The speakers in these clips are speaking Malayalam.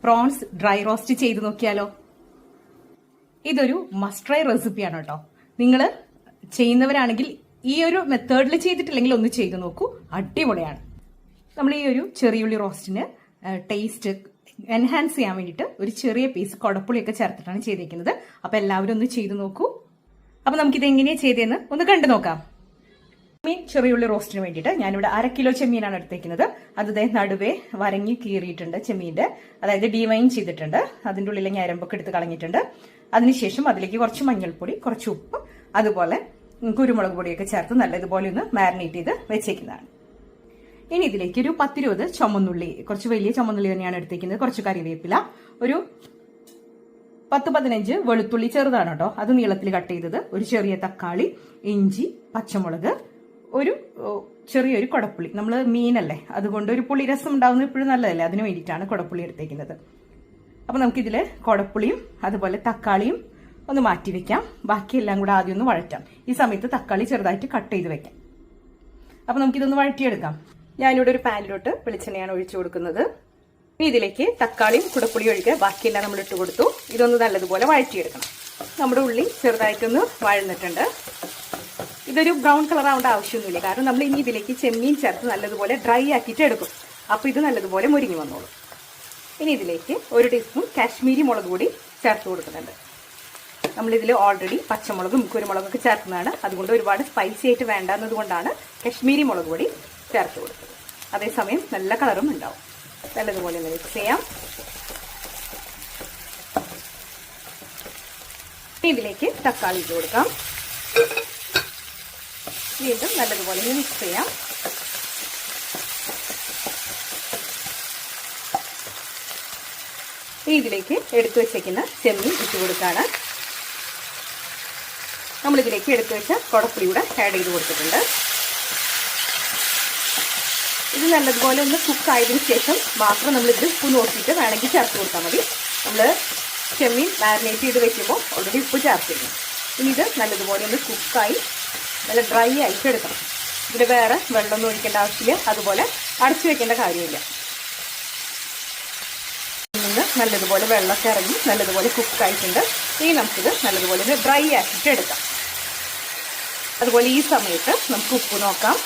പ്രോൺസ് ഡ്രൈ റോസ്റ്റ് ചെയ്ത് നോക്കിയാലോ? ഇതൊരു മസ്റ്റ് ട്രൈ റെസിപ്പിയാണ് കേട്ടോ. നിങ്ങൾ ചെയ്യുന്നവരാണെങ്കിൽ ഈ ഒരു മെത്തേഡിൽ ചെയ്തിട്ടില്ലെങ്കിൽ ഒന്ന് ചെയ്ത് നോക്കൂ, അടിപൊളിയാണ്. നമ്മൾ ഈ ഒരു ചെറിയുള്ളി റോസ്റ്റിന് ടേസ്റ്റ് എൻഹാൻസ് ചെയ്യാൻ വേണ്ടിയിട്ട് ഒരു ചെറിയ പീസ് കൊടപ്പുളിയൊക്കെ ചേർത്തിട്ടാണ് ചെയ്തേക്കുന്നത്. അപ്പോൾ എല്ലാവരും ഒന്ന് ചെയ്ത് നോക്കൂ. അപ്പോൾ നമുക്കിത് എങ്ങനെയാണ് ചെയ്തതെന്ന് ഒന്ന് കണ്ടു നോക്കാം. ചെമ്മീൻ ചെറിയുള്ളി റോസ്റ്റിന് വേണ്ടിയിട്ട് ഞാനിവിടെ 1/2 കിലോ ചെമ്മീനാണ് എടുത്തേക്കുന്നത്. അത് നടുവേ വരങ്ങി കീറിയിട്ടുണ്ട് ചെമ്മീൻ്റെ, അതായത് ഡിവൈൻ ചെയ്തിട്ടുണ്ട്. അതിൻ്റെ ഉള്ളിലെ ഞരമ്പൊക്കെ എടുത്ത് കളഞ്ഞിട്ടുണ്ട്. അതിനുശേഷം അതിലേക്ക് കുറച്ച് മഞ്ഞൾപ്പൊടി, കുറച്ച് ഉപ്പ്, അതുപോലെ കുരുമുളക് പൊടിയൊക്കെ ചേർത്ത് നല്ലതുപോലെ ഒന്ന് മാരിനേറ്റ് ചെയ്ത് വെച്ചേക്കുന്നതാണ്. ഇനി ഇതിലേക്ക് ഒരു 10-20 ചുമന്നുള്ളി, കുറച്ച് വലിയ ചുമന്നുള്ളി തന്നെയാണ് എടുത്തേക്കുന്നത്, കുറച്ച് കറിവേപ്പില, ഒരു 10-15 വെളുത്തുള്ളി ചെറുതാണ് കേട്ടോ, അത് നീളത്തിൽ കട്ട് ചെയ്തത്, ഒരു ചെറിയ തക്കാളി, ഇഞ്ചി, പച്ചമുളക്, ഒരു ചെറിയൊരു കൊടപ്പുളി. നമ്മൾ മീനല്ലേ, അതുകൊണ്ട് ഒരു പുളി രസം ഉണ്ടാവുന്നത് എപ്പോഴും നല്ലതല്ലേ, അതിന് വേണ്ടിയിട്ടാണ് കൊടപ്പുളി എടുത്തേക്കുന്നത്. അപ്പം നമുക്കിതിൽ കൊടപ്പുളിയും അതുപോലെ തക്കാളിയും ഒന്ന് മാറ്റി വെക്കാം. ബാക്കിയെല്ലാം കൂടെ ആദ്യം ഒന്ന് വഴറ്റാം. ഈ സമയത്ത് തക്കാളി ചെറുതായിട്ട് കട്ട് ചെയ്ത് വെക്കാം. അപ്പം നമുക്കിതൊന്ന് വഴറ്റിയെടുക്കാം. ഞാനിവിടെ ഒരു പാനിലോട്ട് വെളിച്ചെണ്ണയാണ് ഒഴിച്ചു കൊടുക്കുന്നത്. ഇനി ഇതിലേക്ക് തക്കാളിയും കുടപ്പുളിയും ഒഴിക്കുക, ബാക്കിയെല്ലാം നമ്മൾ ഇട്ട് കൊടുത്തു. ഇതൊന്ന് നല്ലതുപോലെ വഴറ്റിയെടുക്കണം. നമ്മുടെ ഉള്ളി ചെറുതായിട്ടൊന്ന് വഴന്നിട്ടുണ്ട്. ഇതൊരു ബ്രൗൺ കളർ ആവേണ്ട ആവശ്യമൊന്നുമില്ല, കാരണം നമ്മൾ ഇനി ഇതിലേക്ക് ചെമ്മീൻ ചേർത്ത് നല്ലതുപോലെ ഡ്രൈ ആക്കിയിട്ട് എടുക്കും. അപ്പോൾ ഇത് നല്ലതുപോലെ മുരിഞ്ഞു വന്നോളും. ഇനി ഇതിലേക്ക് 1 ടീസ്പൂൺ കാശ്മീരി മുളക് പൊടി ചേർത്ത് കൊടുക്കുന്നുണ്ട്. നമ്മളിതിൽ ഓൾറെഡി പച്ചമുളകും കുരുമുളകൊക്കെ ചേർക്കുന്നതാണ്, അതുകൊണ്ട് ഒരുപാട് സ്പൈസി ആയിട്ട് വേണ്ടെന്നതുകൊണ്ടാണ് കാശ്മീരി മുളക് പൊടി ചേർത്ത് കൊടുത്തത്. അതേസമയം നല്ല കളറും ഉണ്ടാവും. നല്ലതുപോലെ ഒന്ന് മിക്സ് ചെയ്യാം. ഇതിലേക്ക് തക്കാളി ഇട്ട് കൊടുക്കാം. വീണ്ടും നല്ലതുപോലെ മിക്സ് ചെയ്യാം. ഇതിലേക്ക് എടുത്തു വെച്ചേക്കുന്ന ചെമ്മീൻ ഇട്ട് കൊടുക്കാണ്. നമ്മളിതിലേക്ക് എടുത്തു വെച്ച കൊടപ്പുളി കൂടെ ആഡ് ചെയ്ത് കൊടുത്തിട്ടുണ്ട്. ഇത് നല്ലതുപോലെ ഒന്ന് കുക്കായതിനു ശേഷം മാത്രം നമ്മളിത് ഉപ്പ് നോക്കിയിട്ട് വേണമെങ്കിൽ ചേർത്ത് കൊടുത്താൽ മതി. നമ്മൾ ചെമ്മീൻ മാരിനേറ്റ് ചെയ്ത് വെക്കുമ്പോൾ ഓൾറെഡി ഉപ്പ് ചേർത്തിരുന്നു. ഇനി ഇത് നല്ലതുപോലെ ഒന്ന് കുക്കായി നല്ല ഡ്രൈ ആയിട്ട് എടുക്കണം. ഇതിൽ വേറെ വെള്ളമൊന്നും ഒഴിക്കേണ്ട ആവശ്യമില്ല, അതുപോലെ അടച്ചു വെക്കേണ്ട കാര്യമില്ല. നിന്ന് നല്ലതുപോലെ വെള്ളമൊക്കെ ഇറങ്ങി നല്ലതുപോലെ കുക്കായിട്ടുണ്ട്. ഇനി നമുക്കിത് നല്ലതുപോലെ ഒന്ന് ഡ്രൈ ആക്കിയിട്ട് എടുക്കാം. അതുപോലെ ഈ സമയത്ത് നമുക്ക് ഉപ്പ് നോക്കാം.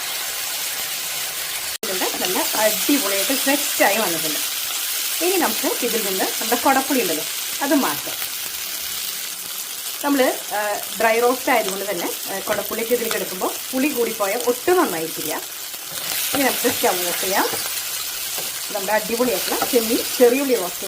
നല്ല അടിപൊളിയായിട്ട് സെറ്റായി വന്നിട്ടുണ്ട്. ഇനി നമുക്ക് ഇതിൽ നിന്ന് നമ്മുടെ കൊടപ്പുളി ഉണ്ടല്ലോ അത് മാറ്റാം. നമ്മൾ ഡ്രൈ റോസ്റ്റ് ആയതുകൊണ്ട് തന്നെ കൊടപ്പുളിക്ക് ഇതിലേക്ക് എടുക്കുമ്പോൾ പുളി കൂടിപ്പോയാൽ ഒട്ടും നന്നായിരിക്കില്ല. ഇനി നമുക്ക് സ്റ്റവ് ഓഫ് ചെയ്യാം. നമ്മുടെ അടിപൊളിയായിട്ടുള്ള ചെമ്മീൻ ചെറിയുള്ളി റോസ്റ്റ്